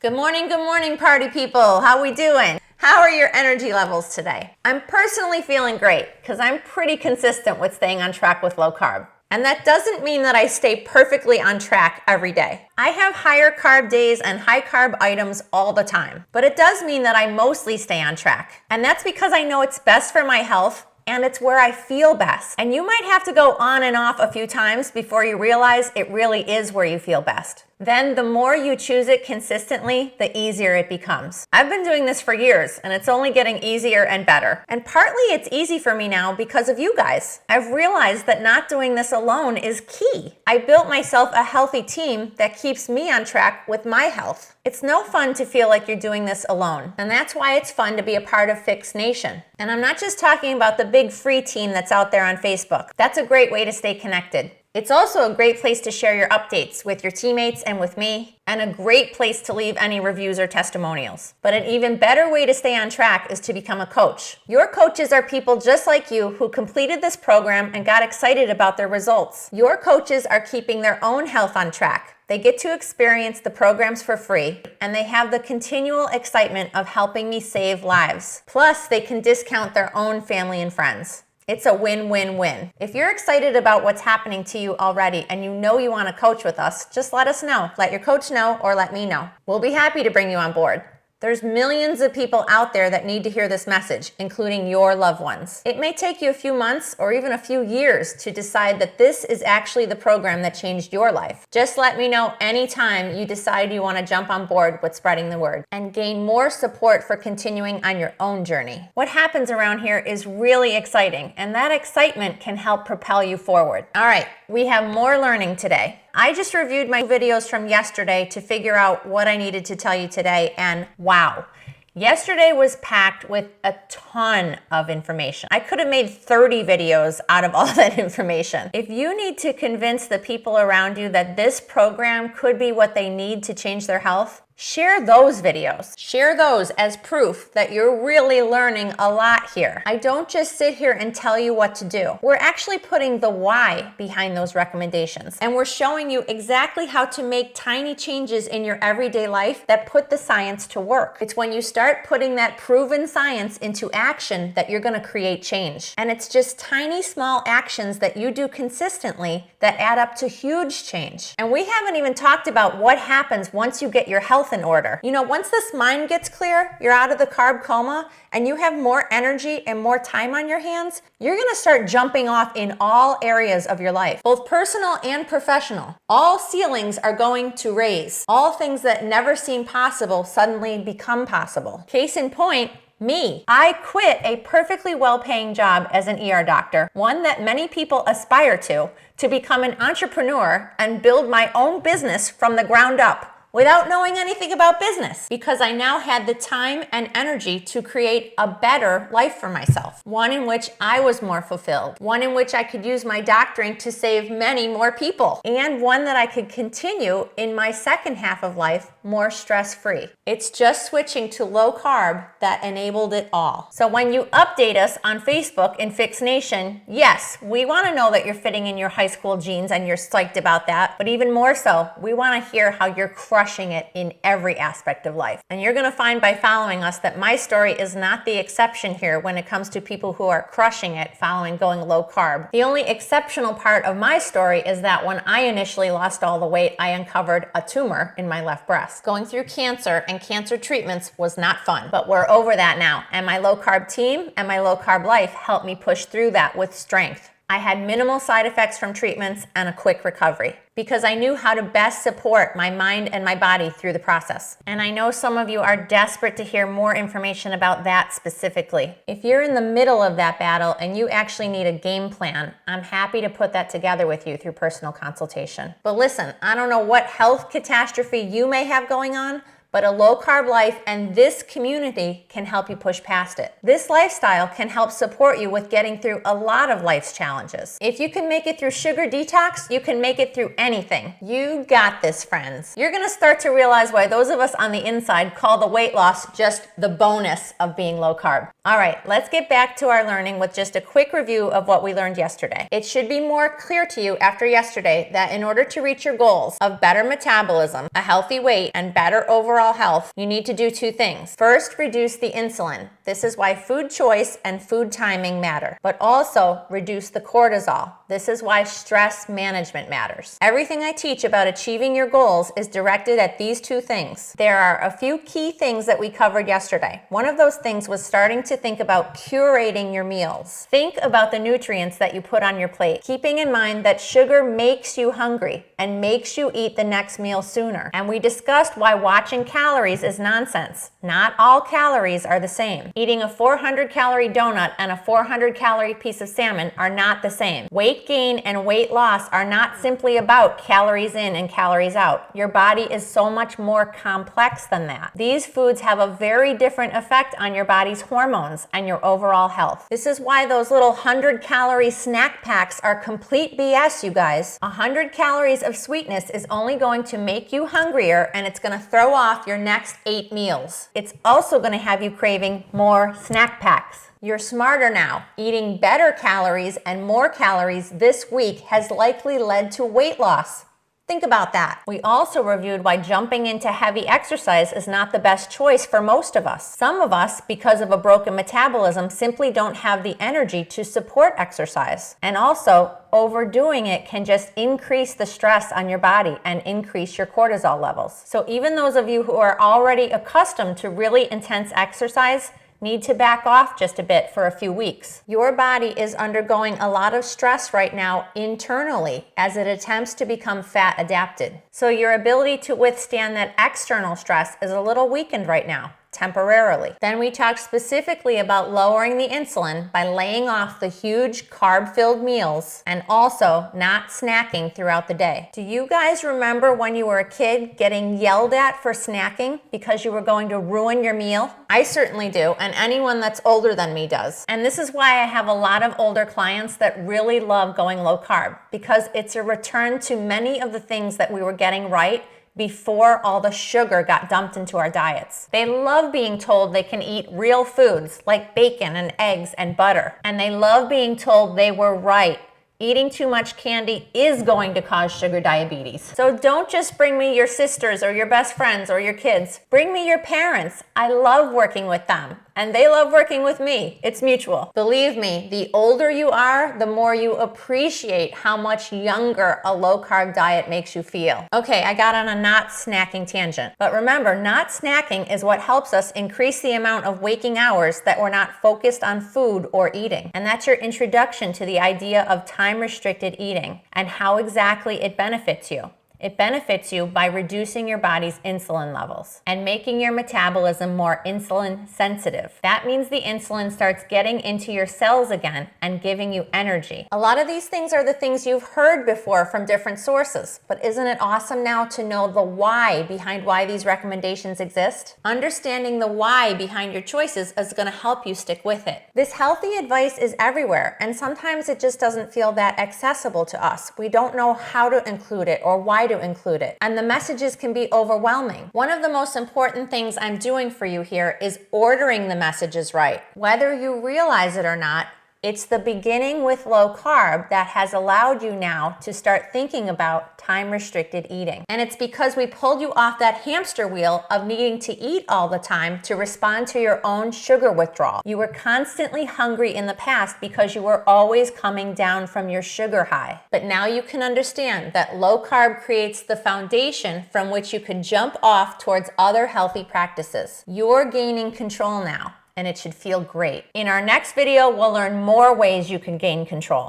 Good morning, party people. How we doing? How are your energy levels today? I'm personally feeling great because I'm pretty consistent with staying on track with low carb. And that doesn't mean that I stay perfectly on track every day. I have higher carb days and high carb items all the time. But it does mean that I mostly stay on track. And that's because I know it's best for my health and it's where I feel best. And you might have to go on and off a few times before you realize it really is where you feel best. Then the more you choose it consistently, the easier it becomes. I've been doing this for years and it's only getting easier and better. And partly it's easy for me now because of you guys. I've realized that not doing this alone is key. I built myself a healthy team that keeps me on track with my health. It's no fun to feel like you're doing this alone. And that's why it's fun to be a part of Fix Nation. And I'm not just talking about the big free team that's out there on Facebook. That's a great way to stay connected. It's also a great place to share your updates with your teammates and with me, and a great place to leave any reviews or testimonials. But an even better way to stay on track is to become a coach. Your coaches are people just like you who completed this program and got excited about their results. Your coaches are keeping their own health on track. They get to experience the programs for free, and they have the continual excitement of helping me save lives. Plus, they can discount their own family and friends. It's a win-win-win. If you're excited about what's happening to you already and you know you want to coach with us, just let us know. Let your coach know or let me know. We'll be happy to bring you on board. There's millions of people out there that need to hear this message, including your loved ones. It may take you a few months or even a few years to decide that this is actually the program that changed your life. Just let me know anytime you decide you want to jump on board with spreading the word and gain more support for continuing on your own journey. What happens around here is really exciting, and that excitement can help propel you forward. All right, we have more learning today. I just reviewed my videos from yesterday to figure out what I needed to tell you today, and wow. Yesterday was packed with a ton of information. I could have made 30 videos out of all that information. If you need to convince the people around you that this program could be what they need to change their health, share those videos. Share those as proof that you're really learning a lot here. I don't just sit here and tell you what to do. We're actually putting the why behind those recommendations. And we're showing you exactly how to make tiny changes in your everyday life that put the science to work. It's when you start putting that proven science into action that you're gonna create change. And it's just tiny, small actions that you do consistently that add up to huge change. And we haven't even talked about what happens once you get your health in order. You know, once this mind gets clear, you're out of the carb coma, and you have more energy and more time on your hands, you're gonna start jumping off in all areas of your life, both personal and professional. All ceilings are going to raise. All things that never seemed possible suddenly become possible. Case in point, me. I quit a perfectly well-paying job as an ER doctor, one that many people aspire to become an entrepreneur and build my own business from the ground up, without knowing anything about business, because I now had the time and energy to create a better life for myself. One in which I was more fulfilled. One in which I could use my doctoring to save many more people. And one that I could continue in my second half of life more stress-free. It's just switching to low carb that enabled it all. So when you update us on Facebook in Fix Nation, yes, we want to know that you're fitting in your high school jeans and you're psyched about that. But even more so, we want to hear how you're crushing it in every aspect of life. And you're going to find by following us that my story is not the exception here when it comes to people who are crushing it following going low carb. The only exceptional part of my story is that when I initially lost all the weight, I uncovered a tumor in my left breast. Going through cancer and cancer treatments was not fun, but we're over that now. And my low carb team and my low carb life helped me push through that with strength. I had minimal side effects from treatments and a quick recovery because I knew how to best support my mind and my body through the process. And I know some of you are desperate to hear more information about that specifically. If you're in the middle of that battle and you actually need a game plan, I'm happy to put that together with you through personal consultation. But listen, I don't know what health catastrophe you may have going on, but a low-carb life and this community can help you push past it. This lifestyle can help support you with getting through a lot of life's challenges. If you can make it through sugar detox, you can make it through anything. You got this, friends. You're gonna start to realize why those of us on the inside call the weight loss just the bonus of being low-carb. All right, let's get back to our learning with just a quick review of what we learned yesterday. It should be more clear to you after yesterday that in order to reach your goals of better metabolism, a healthy weight, and better overall overall health, you need to do two things. First, reduce the insulin. This is why food choice and food timing matter. But also, reduce the cortisol. This is why stress management matters. Everything I teach about achieving your goals is directed at these two things. There are a few key things that we covered yesterday. One of those things was starting to think about curating your meals. Think about the nutrients that you put on your plate, keeping in mind that sugar makes you hungry and makes you eat the next meal sooner. And we discussed why watching calories is nonsense. Not all calories are the same. Eating a 400-calorie donut and a 400-calorie piece of salmon are not the same. Weight gain and weight loss are not simply about calories in and calories out. Your body is so much more complex than that. These foods have a very different effect on your body's hormones and your overall health. This is why those little 100-calorie snack packs are complete BS, you guys. 100 calories of sweetness is only going to make you hungrier, and it's going to throw off your next 8 meals. It's also going to have you craving more snack packs. You're smarter now. Eating better calories and more calories this week has likely led to weight loss. Think about that. We also reviewed why jumping into heavy exercise is not the best choice for most of us. Some of us, because of a broken metabolism, simply don't have the energy to support exercise. And also, overdoing it can just increase the stress on your body and increase your cortisol levels. So even those of you who are already accustomed to really intense exercise need to back off just a bit for a few weeks. Your body is undergoing a lot of stress right now internally as it attempts to become fat adapted. So your ability to withstand that external stress is a little weakened right now, temporarily. Then we talked specifically about lowering the insulin by laying off the huge carb-filled meals and also not snacking throughout the day. Do you guys remember when you were a kid getting yelled at for snacking because you were going to ruin your meal? I certainly do, and anyone that's older than me does. And this is why I have a lot of older clients that really love going low carb, because it's a return to many of the things that we were getting right before all the sugar got dumped into our diets. They love being told they can eat real foods like bacon and eggs and butter. And they love being told they were right. Eating too much candy is going to cause sugar diabetes. So don't just bring me your sisters or your best friends or your kids. Bring me your parents. I love working with them. And they love working with me. It's mutual. Believe me, the older you are, the more you appreciate how much younger a low-carb diet makes you feel. Okay, I got on a not snacking tangent. But remember, not snacking is what helps us increase the amount of waking hours that we're not focused on food or eating. And that's your introduction to the idea of time-restricted eating and how exactly it benefits you. It benefits you by reducing your body's insulin levels and making your metabolism more insulin sensitive. That means the insulin starts getting into your cells again and giving you energy. A lot of these things are the things you've heard before from different sources, but isn't it awesome now to know the why behind why these recommendations exist? Understanding the why behind your choices is going to help you stick with it. This healthy advice is everywhere, and sometimes it just doesn't feel that accessible to us. We don't know how to include it or why to include it, and the messages can be overwhelming. One of the most important things I'm doing for you here is ordering the messages right. Whether you realize it or not, it's the beginning with low carb that has allowed you now to start thinking about time-restricted eating. And it's because we pulled you off that hamster wheel of needing to eat all the time to respond to your own sugar withdrawal. You were constantly hungry in the past because you were always coming down from your sugar high. But now you can understand that low carb creates the foundation from which you can jump off towards other healthy practices. You're gaining control now, and it should feel great. In our next video, we'll learn more ways you can gain control.